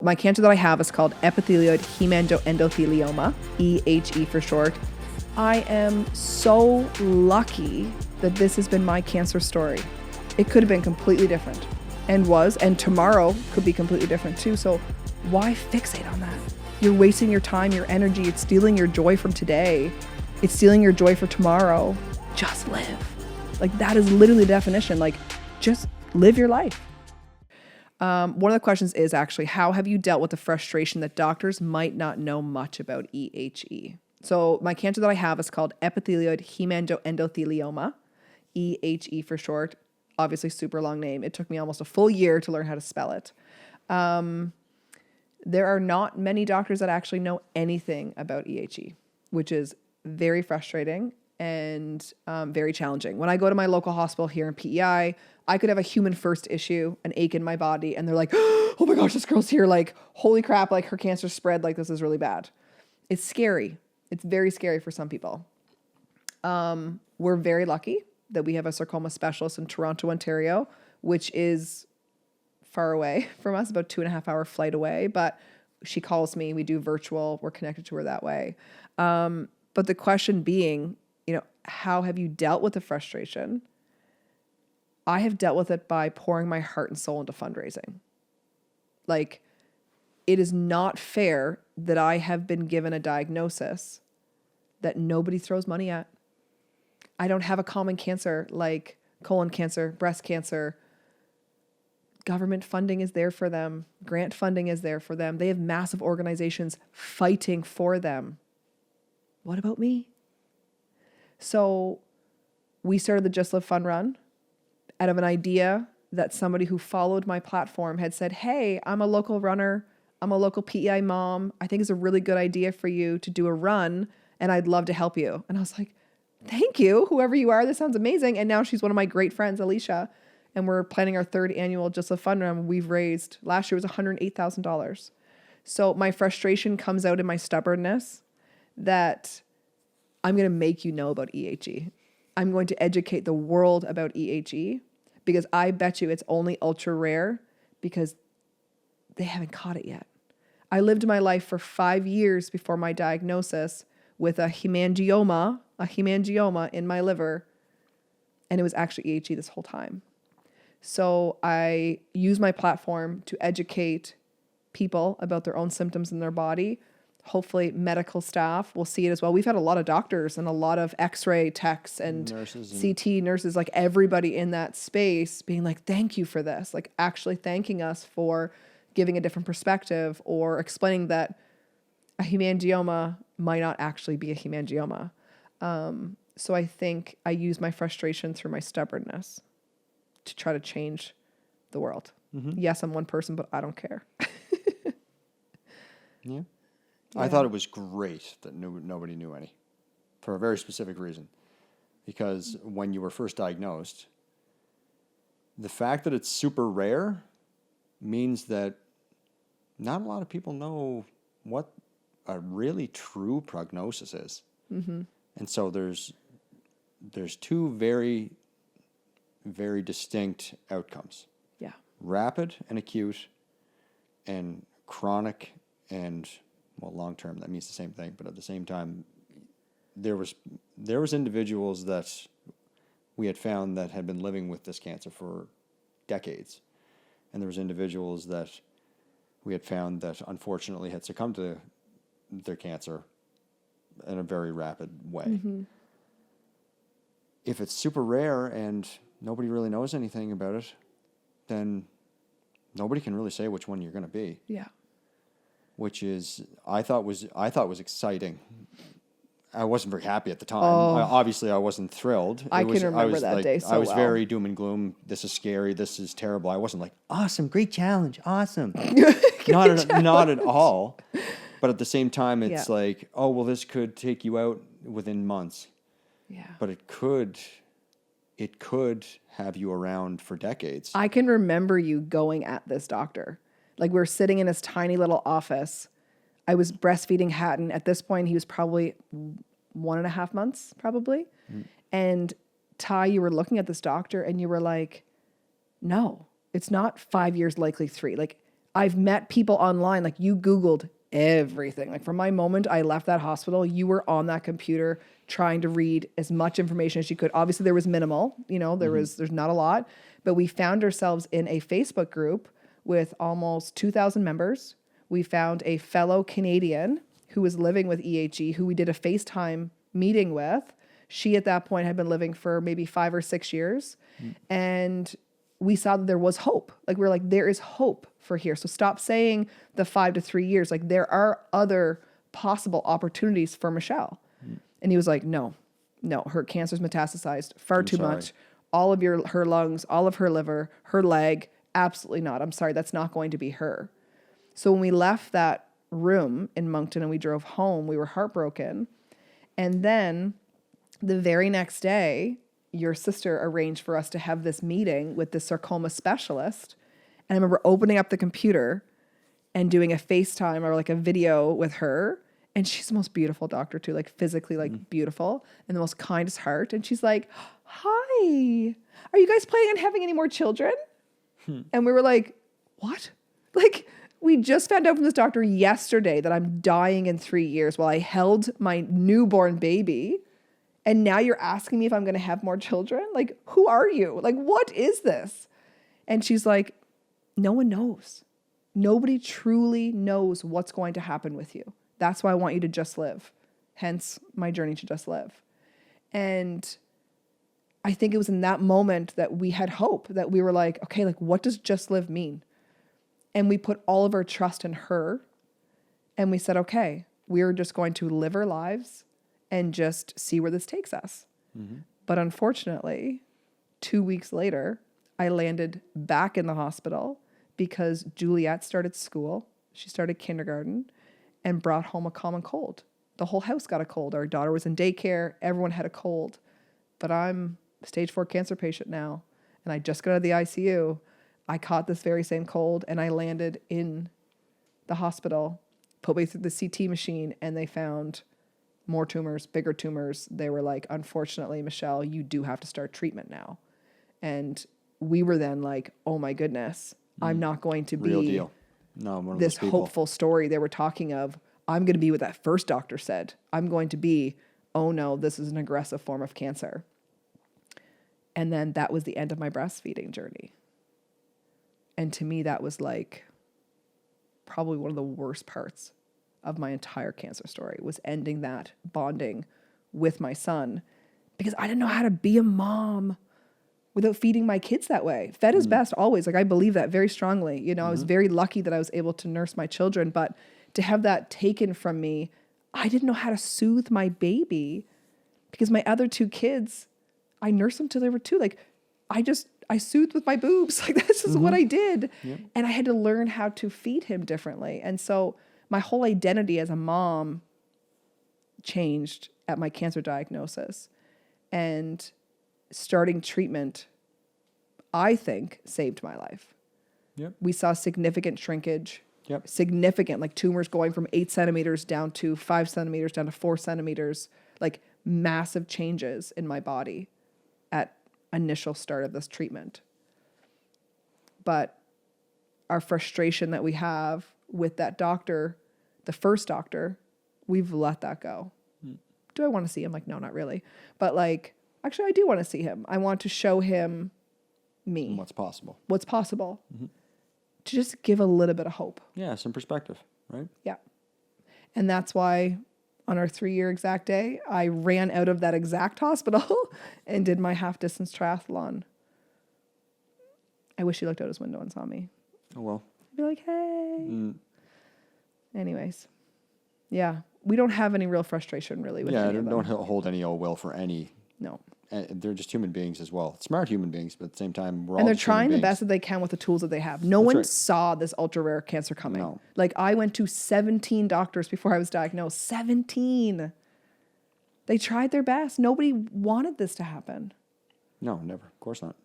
My cancer that I have is called epithelioid hemangioendothelioma, EHE for short. I am so lucky that this has been my cancer story. It could have been completely different and was, and tomorrow could be completely different too. So why fixate on that? You're wasting your time, your energy. It's stealing your joy from today. It's stealing your joy for tomorrow. Just live. Like, that is literally the definition. Like, just live your life. One of the questions is actually, how have you dealt with the frustration that doctors might not know much about EHE? So my cancer that I have is called epithelioid hemangioendothelioma, EHE for short. Obviously, super long name. It took me almost a full year to learn how to spell it. There are not many doctors that actually know anything about EHE, which is very frustrating and very challenging. When I go to my local hospital here in PEI, I could have a human first issue, an ache in my body, and they're like, oh my gosh, this girl's here. Like, holy crap, like her cancer spread. Like, this is really bad. It's scary. It's very scary for some people. We're very lucky that we have a sarcoma specialist in Toronto, Ontario, which is far away from us, about 2.5 hour flight away. But she calls me, we do virtual, we're connected to her that way. But the question being, how have you dealt with the frustration? I have dealt with it by pouring my heart and soul into fundraising. Like, it is not fair that I have been given a diagnosis that nobody throws money at. I don't have a common cancer like colon cancer, breast cancer. Government funding is there for them. Grant funding is there for them. They have massive organizations fighting for them. What about me? So we started the Just Live Fun Run out of an idea that somebody who followed my platform had said, hey, I'm a local runner. I'm a local PEI mom. I think it's a really good idea for you to do a run, and I'd love to help you. And I was like, thank you, whoever you are. This sounds amazing. And now she's one of my great friends, Alicia, and we're planning our 3rd annual Just Live Fun Run. We've raised, last year was $108,000. So my frustration comes out in my stubbornness that I'm going to make you know about EHE. I'm going to educate the world about EHE, because I bet you it's only ultra rare because they haven't caught it yet. I lived my life for 5 years before my diagnosis with a hemangioma in my liver, and it was actually EHE this whole time. So I use my platform to educate people about their own symptoms in their body. Hopefully medical staff will see it as well. We've had a lot of doctors and a lot of x-ray techs and nurses CT nurses, like everybody in that space being like, thank you for this, like actually thanking us for giving a different perspective or explaining that a hemangioma might not actually be a hemangioma. So I think I use my frustration through my stubbornness to try to change the world. Mm-hmm. Yes, I'm one person, but I don't care. Yeah. I thought it was great that nobody knew any, for a very specific reason. Because when you were first diagnosed, the fact that it's super rare means that not a lot of people know what a really true prognosis is. Mm-hmm. And so there's 2 very, very distinct outcomes. Yeah. Rapid and acute, and chronic and, well, long term. That means the same thing, but at the same time, there was individuals that we had found that had been living with this cancer for decades, and there was individuals that we had found that unfortunately had succumbed to their cancer in a very rapid way. Mm-hmm. If it's super rare and nobody really knows anything about it, then nobody can really say which one you're going to be. Yeah. Which is, I thought was exciting. I wasn't very happy at the time. Obviously, I wasn't thrilled. I can remember that day so well. I was very doom and gloom. This is scary. This is terrible. I wasn't like, awesome, great challenge, awesome. Not at all. But at the same time, it's like, oh, well, this could take you out within months. Yeah. But it could have you around for decades. I can remember you going at this doctor. Like, we were sitting in his tiny little office. I was breastfeeding Hatton. At this point, he was probably 1.5 months, probably. Mm. And Ty, you were looking at this doctor and you were like, no, it's not 5 years, likely 3. Like, I've met people online, like you Googled everything. Like from my moment I left that hospital, you were on that computer trying to read as much information as you could. Obviously there was minimal, there's not a lot, but we found ourselves in a Facebook group with almost 2,000 members. We found a fellow Canadian who was living with EHE, who we did a FaceTime meeting with. She at that point had been living for maybe 5 or 6 years. And we saw that there was hope. Like we're like, there is hope for here. So stop saying the 5 to 3 years. Like there are other possible opportunities for Michelle. And he was like, no, her cancer's metastasized far too much. All of her lungs, all of her liver, her leg, absolutely not. I'm sorry, that's not going to be her. So when we left that room in Moncton and we drove home, we were heartbroken. And then the very next day, your sister arranged for us to have this meeting with the sarcoma specialist. And I remember opening up the computer and doing a FaceTime or like a video with her. And she's the most beautiful doctor too, like physically like beautiful and the most kindest heart. And she's like, hi, are you guys planning on having any more children? And we were like, what? Like, we just found out from this doctor yesterday that I'm dying in 3 years while I held my newborn baby. And now you're asking me if I'm going to have more children? Like, who are you? Like, what is this? And she's like, no one knows. Nobody truly knows what's going to happen with you. That's why I want you to just live. Hence my journey to just live. And I think it was in that moment that we had hope, that we were like, okay, like what does just live mean? And we put all of our trust in her. And we said, okay, we're just going to live our lives and just see where this takes us. But unfortunately, 2 weeks later, I landed back in the hospital because Juliet started school. She started kindergarten and brought home a common cold. The whole house got a cold. Our daughter was in daycare. Everyone had a cold. But I'm a stage 4 cancer patient now. And I just got out of the ICU. I caught this very same cold and I landed in the hospital, put me through the CT machine, and they found more tumors, bigger tumors. They were like, unfortunately, Michelle, you do have to start treatment now. And we were then like, oh my goodness, I'm not going to be Real deal. No, one of this those people. hopeful story they were talking of. I'm going to be what that first doctor said. I'm going to be, oh no, this is an aggressive form of cancer. And then that was the end of my breastfeeding journey. And to me, that was like probably one of the worst parts of my entire cancer story, was ending that bonding with my son, because I didn't know how to be a mom without feeding my kids that way. Fed is best always. Like I believe that very strongly. You know, I was very lucky that I was able to nurse my children, but to have that taken from me, I didn't know how to soothe my baby because my other 2 kids, I nursed them till they were 2. Like I soothed with my boobs. Like this is what I did. Yep. And I had to learn how to feed him differently. And so my whole identity as a mom changed at my cancer diagnosis. And starting treatment, I think, saved my life. Yep. We saw significant shrinkage. Yep. Significant, like tumors going from 8 centimeters down to 5 centimeters, down to 4 centimeters, like massive changes in my body at initial start of this treatment. But our frustration that we have with that doctor, the first doctor, we've let that go. Do I want to see him? Like, no, not really. But like, actually, I do want to see him. I want to show him me. And what's possible. What's possible. To just give a little bit of hope. Yeah, some perspective, right? Yeah. And that's why on our 3-year exact day, I ran out of that exact hospital and did my half-distance triathlon. I wish he looked out his window and saw me. Oh, well. I'd be like, hey. Anyways. Yeah. We don't have any real frustration really with any of them. Don't hold any ill will for any. No. They're just human beings as well. Smart human beings, but at the same time, we're all And they're just human trying the beings. best that they can with the tools that they have. No one saw this ultra rare cancer coming. No. Like I went to 17 doctors before I was diagnosed. 17. They tried their best. Nobody wanted this to happen. No, never. Of course not.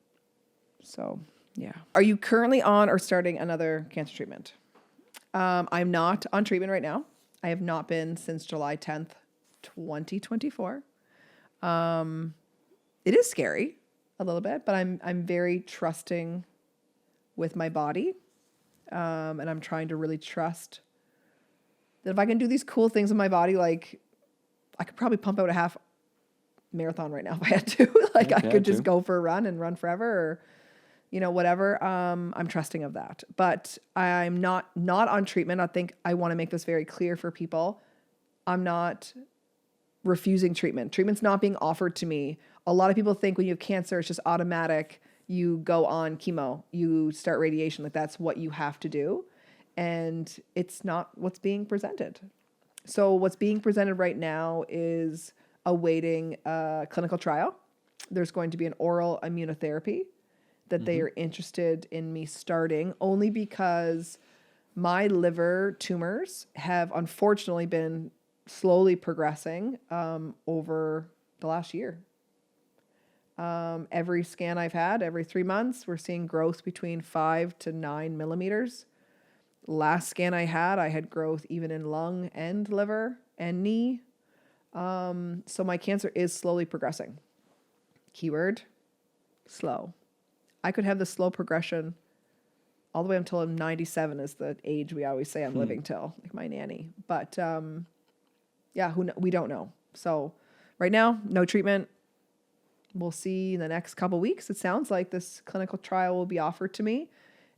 So, yeah. Are you currently on or starting another cancer treatment? I'm not on treatment right now. I have not been since July 10th, 2024. It is scary a little bit, but I'm very trusting with my body. And I'm trying to really trust that if I can do these cool things in my body, like I could probably pump out a half marathon right now if I had to. Like I could just go for a run and run forever, or whatever. I'm trusting of that, but I'm not on treatment. I think I want to make this very clear for people. I'm not refusing treatment. Treatment's not being offered to me. A lot of people think when you have cancer, it's just automatic. You go on chemo, you start radiation. Like that's what you have to do. And it's not what's being presented. So what's being presented right now is awaiting a clinical trial. There's going to be an oral immunotherapy that they are interested in me starting, only because my liver tumors have unfortunately been slowly progressing over the last year. Every scan I've had, every 3 months, we're seeing growth between 5 to 9 millimeters. Last scan I had growth even in lung and liver and knee. So my cancer is slowly progressing. Keyword, slow. I could have the slow progression all the way until I'm 97 is the age we always say I'm living till, like my nanny. But yeah, we don't know. So right now, no treatment. We'll see in the next couple weeks. It sounds like this clinical trial will be offered to me.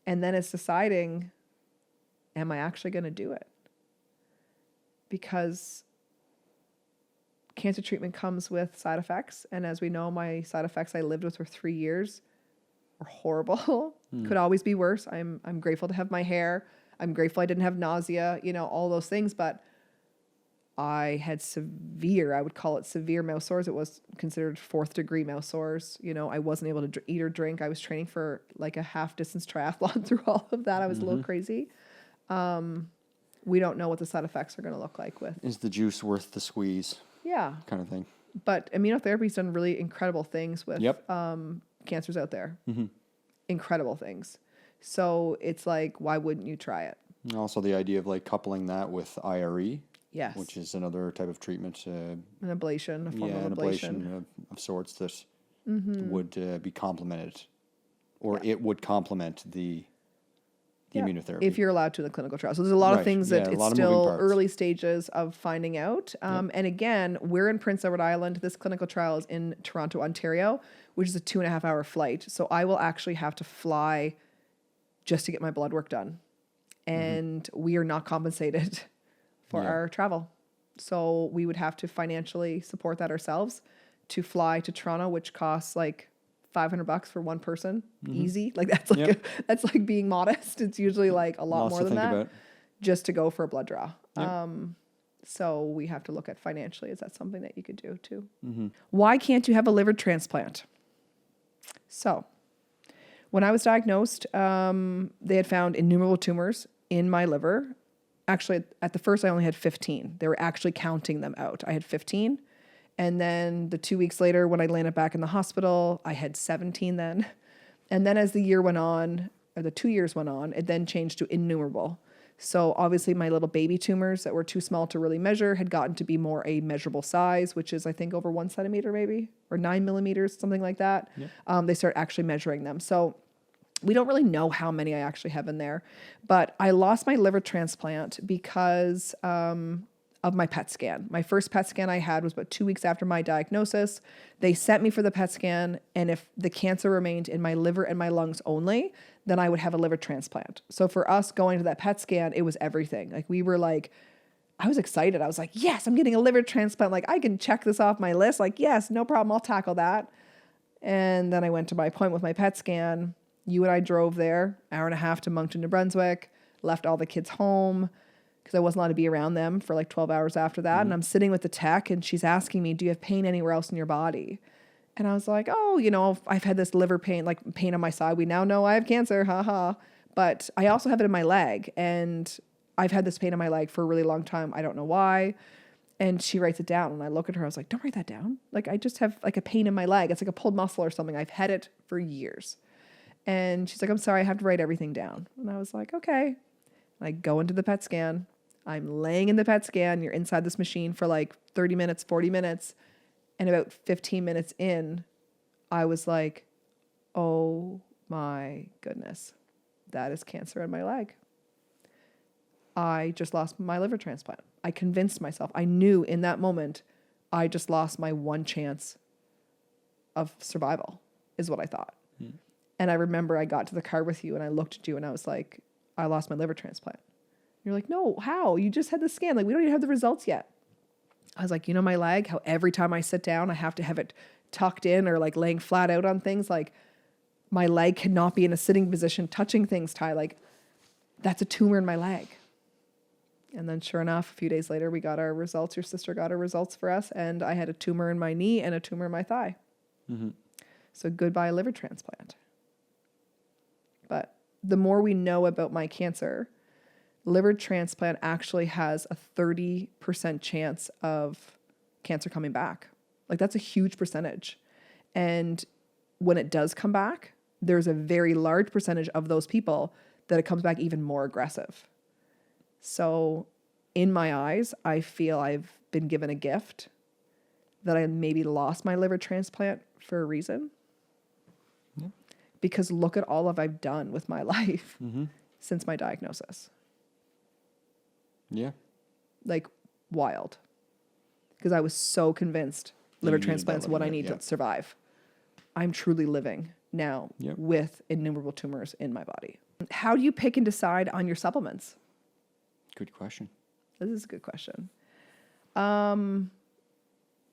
And then it's deciding, am I actually going to do it? Because cancer treatment comes with side effects. And as we know, my side effects I lived with for 3 years were horrible. Could always be worse. I'm grateful to have my hair. I'm grateful I didn't have nausea, all those things. But I had I would call it severe mouth sores. It was considered 4th degree mouth sores. I wasn't able to eat or drink. I was training for like a half distance triathlon through all of that. I was a little crazy. We don't know what the side effects are going to look like with. Is the juice worth the squeeze? Yeah. Kind of thing. But immunotherapy's done really incredible things with cancers out there. Incredible things. So it's like, why wouldn't you try it? Also the idea of like coupling that with IRE. Yes. Which is another type of treatment. An ablation, a form of an ablation. Of sorts that would be complemented, or it would complement the immunotherapy. If you're allowed to in the clinical trial. So there's a lot of things that it's still early stages of finding out. And again, we're in Prince Edward Island. This clinical trial is in Toronto, Ontario, which is a 2.5-hour flight. So I will actually have to fly just to get my blood work done. And we are not compensated for our travel. So we would have to financially support that ourselves to fly to Toronto, which costs like $500 for one person. Easy. Like that's like that's like being modest. It's usually like a lot more than that just to go for a blood draw. So we have to look at financially. Is that something that you could do too? Why can't you have a liver transplant? So when I was diagnosed, they had found innumerable tumors in my liver. Actually, at the first, I only had 15. They were actually counting them out. I had 15. And then the 2 weeks later, when I landed back in the hospital, I had 17 then. And then as the year went on, or the 2 years went on, it then changed to innumerable. So obviously my little baby tumors that were too small to really measure had gotten to be more a measurable size, which is I think over 1 centimeter maybe, or 9 millimeters, something like that. They start actually measuring them. So we don't really know how many I actually have in there, but I lost my liver transplant because of my PET scan. My first PET scan I had was about 2 weeks after my diagnosis. They sent me for the PET scan, and if the cancer remained in my liver and my lungs only, then I would have a liver transplant. So for us going to that PET scan, it was everything. Like we were like, I was excited. I was like, yes, I'm getting a liver transplant. Like I can check this off my list. Like, yes, no problem. I'll tackle that. And then I went to my appointment with my PET scan. You and I drove there, 1.5 hours to Moncton, New Brunswick, left all the kids home because I wasn't allowed to be around them for like 12 hours after that. And I'm sitting with the tech and she's asking me, do you have pain anywhere else in your body? And I was like, oh, I've had this liver pain, like pain on my side. We now know I have cancer, haha. But I also have it in my leg, and I've had this pain in my leg for a really long time. I don't know why. And she writes it down, and I look at her. I was like, don't write that down. Like I just have like a pain in my leg. It's like a pulled muscle or something. I've had it for years. And she's like, I'm sorry, I have to write everything down. And I was like, okay. And I go into the PET scan. I'm laying in the PET scan. You're inside this machine for like 30 minutes, 40 minutes. And about 15 minutes in, I was like, oh my goodness, that is cancer in my leg. I just lost my liver transplant. I convinced myself. I knew in that moment, I just lost my one chance of survival, is what I thought. And I remember I got to the car with you and I looked at you and I was like, I lost my liver transplant. You're like, no, how? You just had the scan. Like, we don't even have the results yet. I was like, my leg, how every time I sit down, I have to have it tucked in or like laying flat out on things. Like, my leg cannot be in a sitting position touching things, Ty. Like, that's a tumor in my leg. And then sure enough, a few days later, we got our results. Your sister got our results for us. And I had a tumor in my knee and a tumor in my thigh. Mm-hmm. So goodbye liver transplant. But the more we know about my cancer, liver transplant actually has a 30% chance of cancer coming back. Like, that's a huge percentage. And when it does come back, there's a very large percentage of those people that it comes back even more aggressive. So in my eyes, I feel I've been given a gift, that I maybe lost my liver transplant for a reason. Yeah. Because look at all I've done with my life since my diagnosis. Yeah. Like, wild. Because I was so convinced liver transplant's what I need to survive. I'm truly living now with innumerable tumors in my body. How do you pick and decide on your supplements? Good question. This is a good question.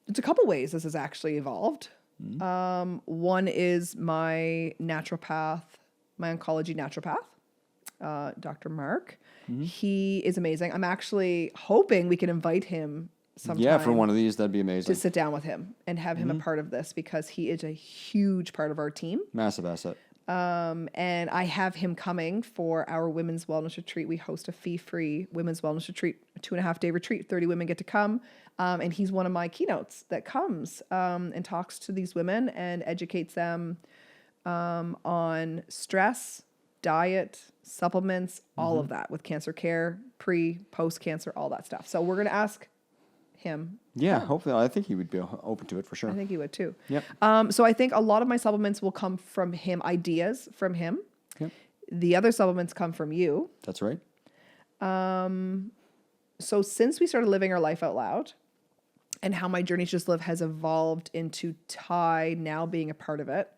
It's a couple ways this has actually evolved. One is my naturopath, my oncology naturopath, Dr. Mark. He is amazing. I'm actually hoping we can invite him sometime. Yeah, for one of these, that'd be amazing. To sit down with him and have him a part of this, because he is a huge part of our team. Massive asset. And I have him coming for our women's wellness retreat. We host a fee-free women's wellness retreat, a 2.5-day retreat. 30 women get to come. And he's one of my keynotes that comes and talks to these women and educates them on stress, diet, supplements, all of that with cancer care, pre, post-cancer, all that stuff. So we're going to ask him. Yeah, hopefully. I think he would be open to it for sure. I think he would too. Yep. So I think a lot of my supplements will come from him, ideas from him. Yep. The other supplements come from you. That's right. So since we started living our life out loud, and how my Journey to Just Live has evolved into Ty now being a part of it,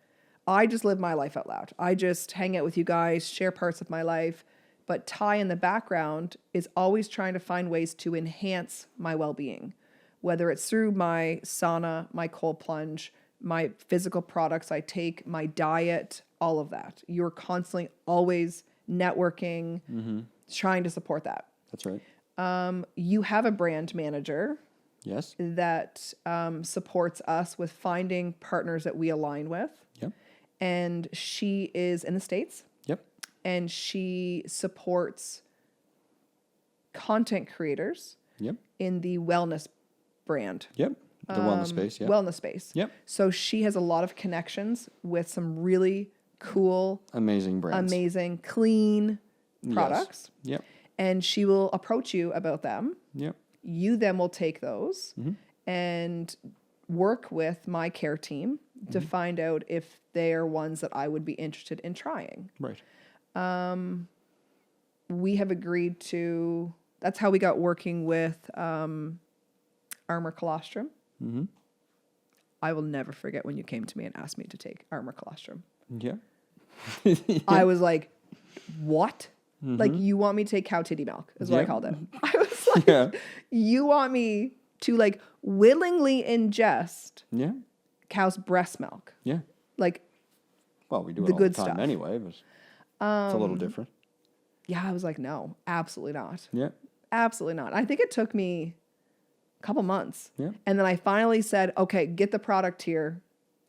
I just live my life out loud. I just hang out with you guys, share parts of my life. But Ty in the background is always trying to find ways to enhance my well-being, whether it's through my sauna, my cold plunge, my physical products I take, my diet, all of that. You're constantly always networking, trying to support that. That's right. You have a brand manager. Yes. That supports us with finding partners that we align with. Yep. And she is in the States. Yep. And she supports content creators. Yep. In the wellness brand. Yep. The wellness space. Yep. Wellness space. Yep. So she has a lot of connections with some really cool, amazing brands, amazing, clean products. Yes. Yep. And she will approach you about them. Yep. You then will take those and work with my care team to find out if they are ones that I would be interested in trying. Right. We have agreed to, that's how we got working with Armor Colostrum. I will never forget when you came to me and asked me to take Armor Colostrum. Yeah. I was like, what? Like, you want me to take cow titty milk is what I called it. I was like, you want me to like willingly ingest cow's breast milk. Yeah. Like, well, we do it the all good the time stuff. Anyway, but it's a little different. Yeah, I was like, no, absolutely not. Yeah. Absolutely not. I think it took me a couple months. Yeah. And then I finally said, okay, get the product here.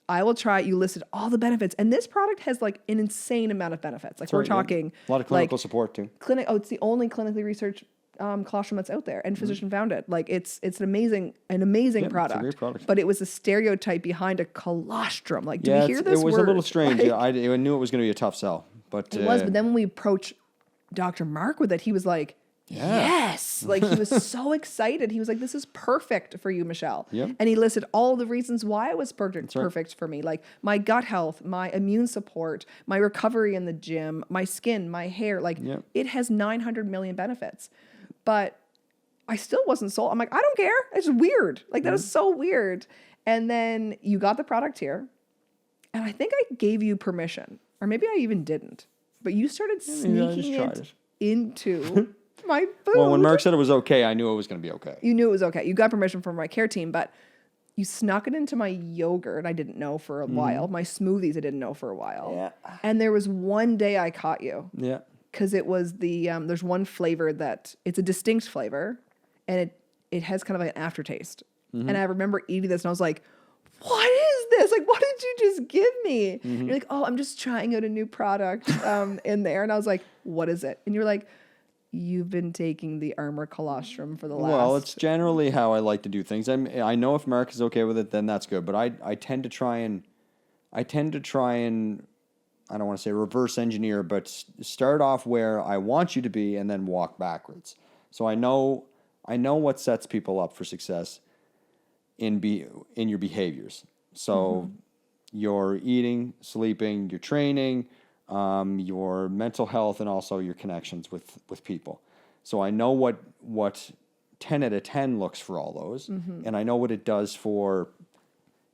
I will try it. You listed all the benefits. And this product has like an insane amount of benefits. Like, we're talking a lot of clinical support too. It's the only clinically researched colostrum that's out there and physician founded. Like, it's an amazing product. It's a great product. But it was a stereotype behind a colostrum. Like, do we hear this it was word? a little strange. Like, I knew it was going to be a tough sell, but it was. But then when we approached Dr. Mark with it, he was like, yes. Like he was so excited. He was like, this is perfect for you, Michelle. Yep. And he listed all the reasons why it was perfect right. for me. Like my gut health, my immune support, my recovery in the gym, my skin, my hair. Like Yep. it has 900 million benefits. But I still wasn't sold. I'm like, I don't care. It's weird. Like that is so weird. And then you got the product here. And I think I gave you permission. Or maybe I even didn't. But you started sneaking it into my food. Well, when Mark said it was okay, I knew it was going to be okay. You knew it was okay. You got permission from my care team, but you snuck it into my yogurt. I didn't know for a while. My smoothies, I didn't know for a while. Yeah. And there was one day I caught you. Yeah. Because it was the, there's one flavor that, it's a distinct flavor, and it has kind of like an aftertaste. And I remember eating this, and I was like, what is this? Like, what did you just give me? You're like, oh, I'm just trying out a new product in there. And I was like, what is it? And you're like, you've been taking the Armor Colostrum for the last... Well, it's generally how I like to do things. I know if Mark is okay with it, then that's good. But I tend to try and, I don't want to say reverse engineer, but start off where I want you to be and then walk backwards. So I know what sets people up for success in your behaviors. So your eating, sleeping, your training, your mental health, and also your connections with people. So I know what 10 out of 10 looks for all those, and I know what it does for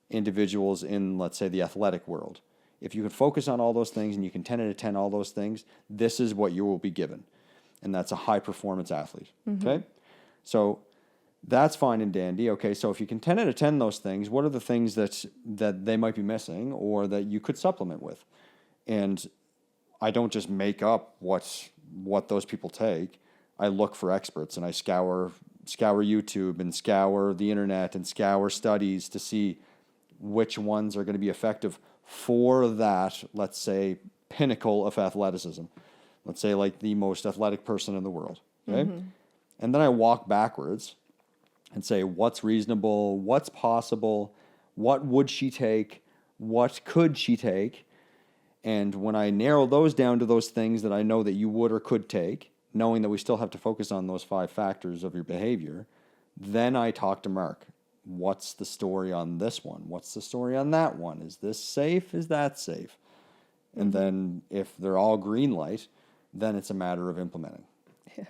individuals in, let's say, the athletic world. If you can focus on all those things and you can 10 out of 10 all those things, this is what you will be given. And that's a high performance athlete. Okay? So that's fine and dandy. Okay, so if you can 10 out of 10 those things, what are the things that they might be missing or that you could supplement with? And I don't just make up what those people take. I look for experts and I scour YouTube and scour the internet and scour studies to see which ones are going to be effective for that, let's say, pinnacle of athleticism. Let's say like the most athletic person in the world. Okay? And then I walk backwards and say, what's reasonable, what's possible, what would she take, what could she take? And when I narrow those down to those things that I know that you would or could take, knowing that we still have to focus on those 5 factors of your behavior, then I talk to Mark. What's the story on this one? What's the story on that one? Is this safe? Is that safe? And then if they're all green light, then it's a matter of implementing. Yeah.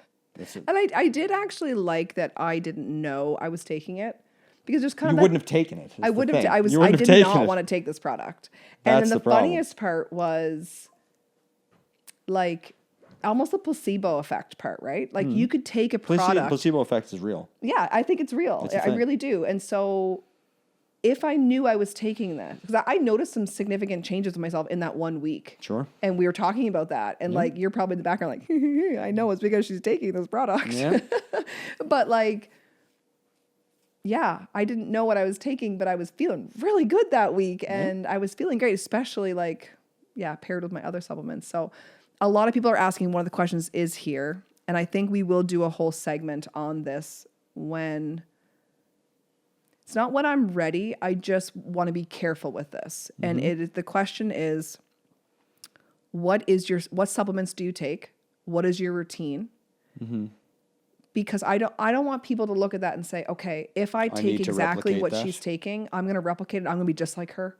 And I did actually like that I didn't know I was taking it, because there's kind of you wouldn't have taken it. I wouldn't have. I did not want to take this product. And That's then the problem. funniest part was like almost the placebo effect part, right? Like you could take a product. Placebo effect is real. Yeah, I think it's real. I really do. And so if I knew I was taking that, because I noticed some significant changes in myself in that 1 week. Sure. And we were talking about that. And like, you're probably in the background like, I know it's because she's taking this product. Yeah. But like, yeah, I didn't know what I was taking, but I was feeling really good that week. And I was feeling great, especially like, paired with my other supplements. So a lot of people are asking, one of the questions is here. And I think we will do a whole segment on this when... It's not when I'm ready. I just want to be careful with this. And the question is, what supplements do you take? What is your routine? Because I don't want people to look at that and say, okay, if I take exactly what she's taking, I'm going to replicate it. I'm going to be just like her.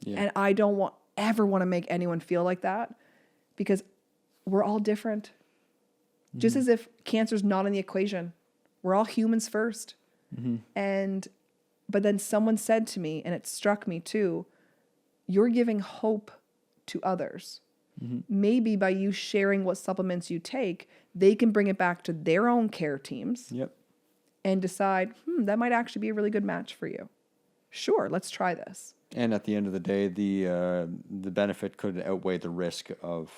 Yeah. And I don't ever want to make anyone feel like that, because we're all different. Just as if cancer's not in the equation. We're all humans first. But then someone said to me, and it struck me too, you're giving hope to others. Maybe by you sharing what supplements you take, they can bring it back to their own care teams and decide, that might actually be a really good match for you. Sure, let's try this. And at the end of the day, the benefit could outweigh the risk of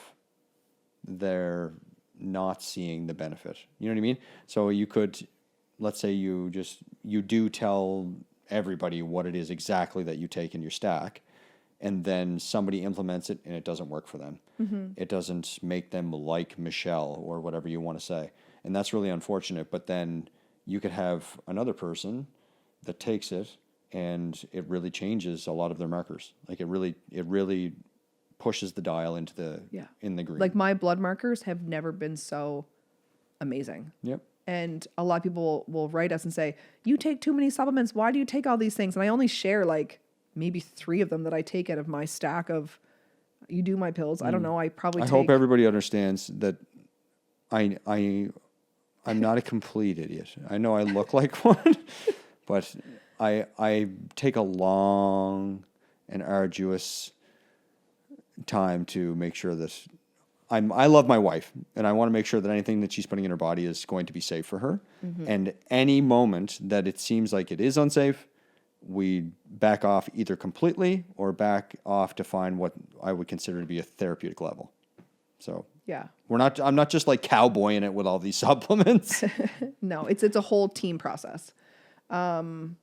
their not seeing the benefit. You know what I mean? So you could... Let's say you do tell everybody what it is exactly that you take in your stack, and then somebody implements it and it doesn't work for them. It doesn't make them like Michelle or whatever you want to say. And that's really unfortunate. But then you could have another person that takes it and it really changes a lot of their markers. Like it really pushes the dial into in the green. Like my blood markers have never been so amazing. Yep. And a lot of people will write us and say, you take too many supplements. Why do you take all these things? And I only share like maybe 3 of them that I take out of my stack of, you do my pills. I don't know. I probably I take. hope everybody understands that I'm not a complete idiot. I know I look like one, but I take a long and arduous time to make sure that I love my wife, and I want to make sure that anything that she's putting in her body is going to be safe for her. And any moment that it seems like it is unsafe, we back off either completely or back off to find what I would consider to be a therapeutic level. So Yeah. I'm not just like cowboying it with all these supplements. No, it's a whole team process. And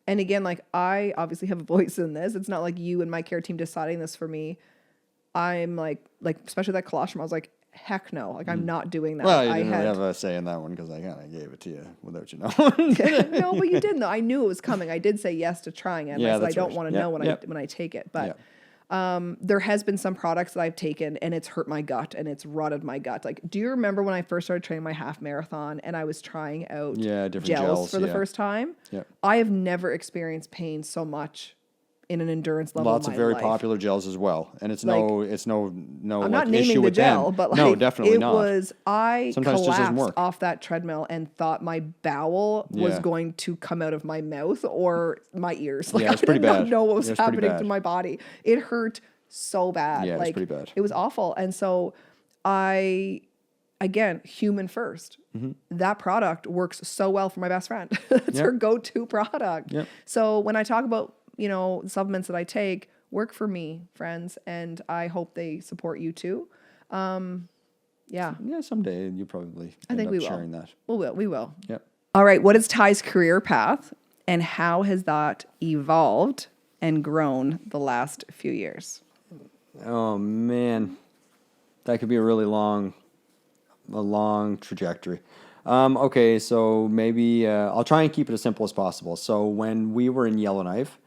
again, like I obviously have a voice in this. It's not like you and my care team deciding this for me. I'm like especially that colostrum, I was like, heck no, like I'm not doing that. Well, you didn't really have a say in that one because I kind of gave it to you without you knowing. No, but you didn't though. I knew it was coming. I did say yes to trying it. And I said I don't want to know when I take it. But there has been some products that I've taken and it's hurt my gut and it's rotted my gut. Like, do you remember when I first started training my half marathon and I was trying out different gels for the first time? Yeah. I have never experienced pain so much in an endurance level. Lots of very popular gels as well, and it's like, no I'm like not naming issue the with gel, them. but like no, definitely it not. was. I Sometimes it just doesn't collapsed work. off that treadmill and thought my bowel was going to come out of my mouth or my ears. Like Yeah, it's I pretty did not bad. know what was It was pretty happening to bad. my body. It hurt so bad. Yeah, it was like, pretty bad. It was awful, and so again, human first. That product works so well for my best friend. It's her go-to product. Yep. So when I talk about supplements that I take, work for me, friends, and I hope they support you too. Yeah, Someday you probably I think we will. sharing that. We will. Yep. All right. What is Ty's career path, and how has that evolved and grown the last few years? Oh man, that could be a really long trajectory. Okay, so maybe I'll try and keep it as simple as possible. So when we were in Yellowknife,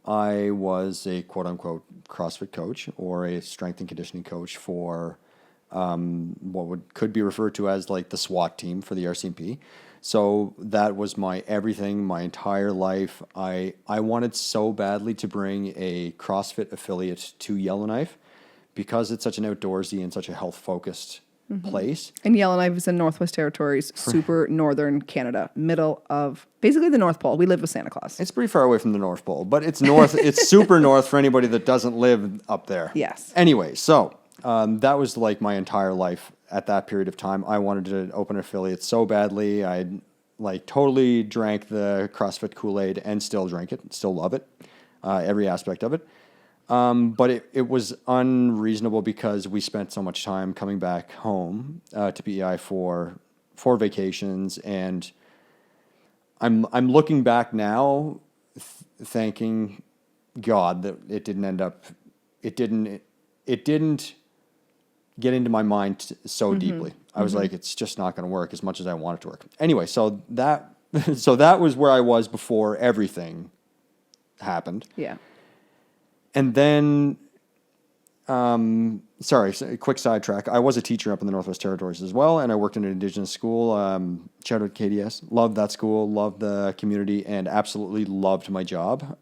I was a quote-unquote CrossFit coach or a strength and conditioning coach for what could be referred to as like the SWAT team for the RCMP. So that was my everything, my entire life. I wanted so badly to bring a CrossFit affiliate to Yellowknife because it's such an outdoorsy and such a health-focused place. And Yellowknife is in Northwest Territories, super northern Canada, middle of basically the North Pole. We live with Santa Claus. It's pretty far away from the North Pole, but it's north. It's super north for anybody that doesn't live up there. Yes. Anyway, so that was like my entire life at that period of time. I wanted to open an affiliate so badly. I like totally drank the CrossFit Kool-Aid and still drink it, still love it, every aspect of it. But it was unreasonable because we spent so much time coming back home to PEI for vacations, and I'm looking back now, thanking God that it didn't get into my mind so deeply. I was like, it's just not going to work as much as I want it to work. Anyway, so that was where I was before everything happened. Yeah. And then, sorry, quick sidetrack. I was a teacher up in the Northwest Territories as well, and I worked in an Indigenous school. Shout out KDS. Loved that school, loved the community, and absolutely loved my job.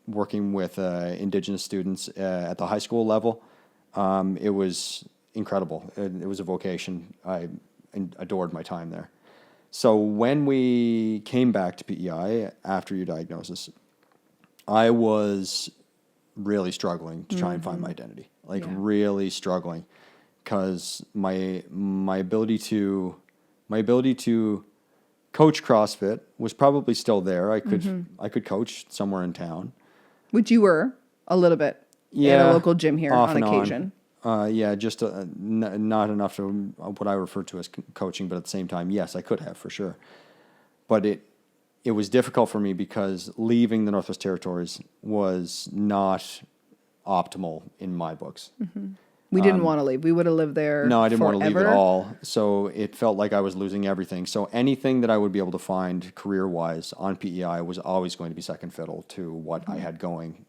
Working with Indigenous students at the high school level, it was incredible. It was a vocation. I adored my time there. So when we came back to PEI after your diagnosis, I was really struggling to try and find my identity, really struggling, because my ability to coach CrossFit was probably still there. I could coach somewhere in town, Which you were a little bit in a local gym here on occasion. Just not enough to what I refer to as coaching, but at the same time, yes, I could have for sure. But it was difficult for me because leaving the Northwest Territories was not optimal in my books. We didn't want to leave. We would have lived there. No, I didn't want to leave at forever. all. So it felt like I was losing everything. So anything that I would be able to find career-wise on PEI was always going to be second fiddle to what I had going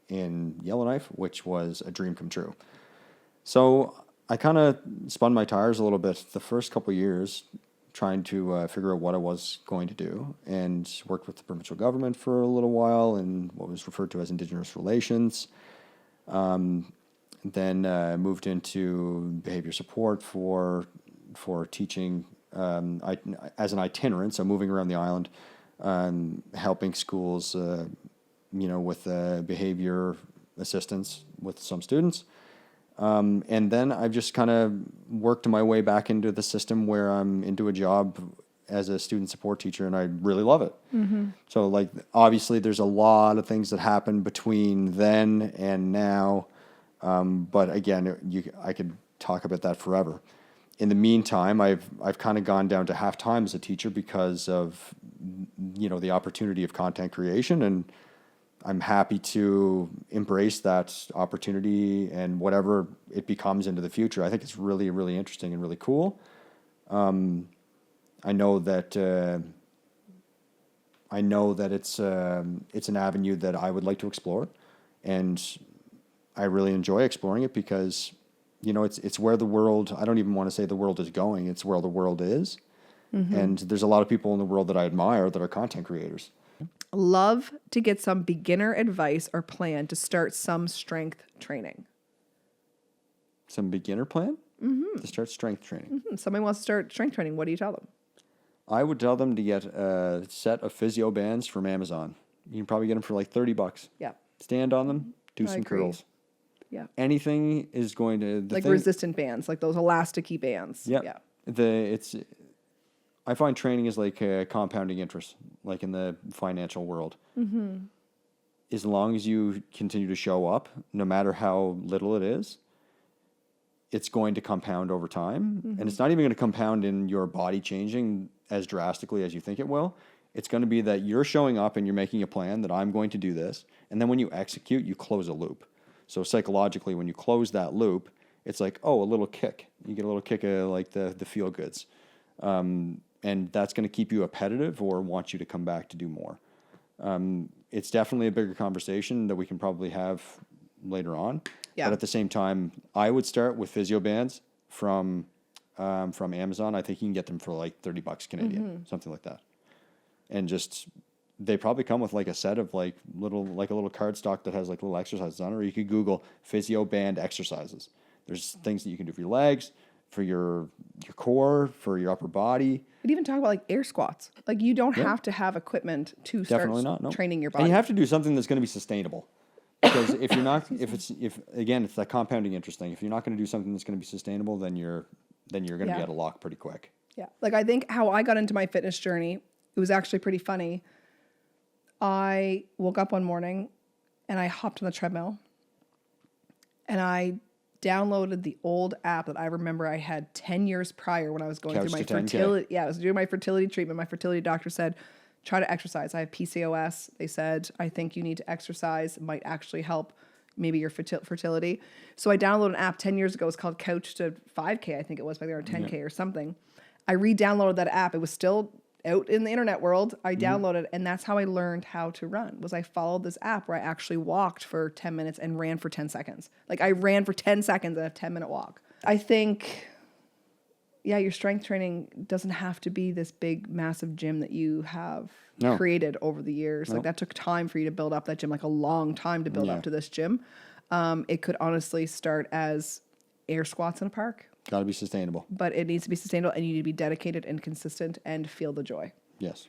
in Yellowknife, which was a dream come true. So I kind of spun my tires a little bit the first couple of years, trying to figure out what I was going to do, and worked with the provincial government for a little while in what was referred to as Indigenous relations. Then moved into behavior support for teaching as an itinerant, so moving around the island, helping schools, with behavior assistance with some students. And then I've just kind of worked my way back into the system where I'm into a job as a student support teacher, and I really love it. So, like, obviously, there's a lot of things that happened between then and now. But again, I could talk about that forever. In the meantime, I've kind of gone down to half time as a teacher because of, the opportunity of content creation, and I'm happy to embrace that opportunity and whatever it becomes into the future. I think it's really, really interesting and really cool. I know that it's an avenue that I would like to explore, and I really enjoy exploring it because, it's where the world, I don't even want to say the world is going, it's where the world is. And there's a lot of people in the world that I admire that are content creators. Love to get some beginner advice or plan to start some strength training. Some beginner plan to start strength training. Somebody wants to start strength training. What do you tell them? I would tell them to get a set of physio bands from Amazon. You can probably get them for like $30. Yeah. Stand on them, do I some agree. curls. Yeah. Anything is going to Resistant bands, like those elasticy bands. Yep. Yeah. I find training is like a compounding interest, like in the financial world. As long as you continue to show up, no matter how little it is, it's going to compound over time. And it's not even going to compound in your body changing as drastically as you think it will. It's going to be that you're showing up and you're making a plan that I'm going to do this. And then when you execute, you close a loop. So psychologically, when you close that loop, it's like, a little kick. You get a little kick of like the feel goods. And that's going to keep you appetitive or want you to come back to do more. It's definitely a bigger conversation that we can probably have later on. Yeah. But at the same time, I would start with physio bands from Amazon. I think you can get them for like $30 Canadian, something like that. And they probably come with like a set of like a little cardstock that has like little exercises on it, or you could Google physio band exercises. There's things that you can do for your legs, for your core, for your upper body. We'd even talk about like air squats. Like you don't have to have equipment to start training your body. And you have to do something that's going to be sustainable. Because if you're not, it's that compounding interest thing. If you're not going to do something that's going to be sustainable, then you're going to be out of luck pretty quick. Yeah. Like I think how I got into my fitness journey, it was actually pretty funny. I woke up one morning and I hopped on the treadmill and I downloaded the old app that I remember I had 10 years prior when I was going Couch through my to 10K. fertility. Yeah, I was doing my fertility treatment. My fertility doctor said, try to exercise. I have PCOS. They said, I think you need to exercise. It might actually help maybe your fertility. So I downloaded an app 10 years ago. It's called Couch to 5K. I think it was back there, or 10K or something. I re-downloaded that app. It was still out in the internet world. I downloaded, and that's how I learned how to run. Was I followed this app where I actually walked for 10 minutes and ran for 10 seconds. Like I ran for 10 seconds and a 10-minute walk. I think, your strength training doesn't have to be this big, massive gym that you have created over the years. Like that took time for you to build up that gym, like a long time to build up to this gym. It could honestly start as air squats in a park. Got to be sustainable. But it needs to be sustainable, and you need to be dedicated and consistent and feel the joy. Yes.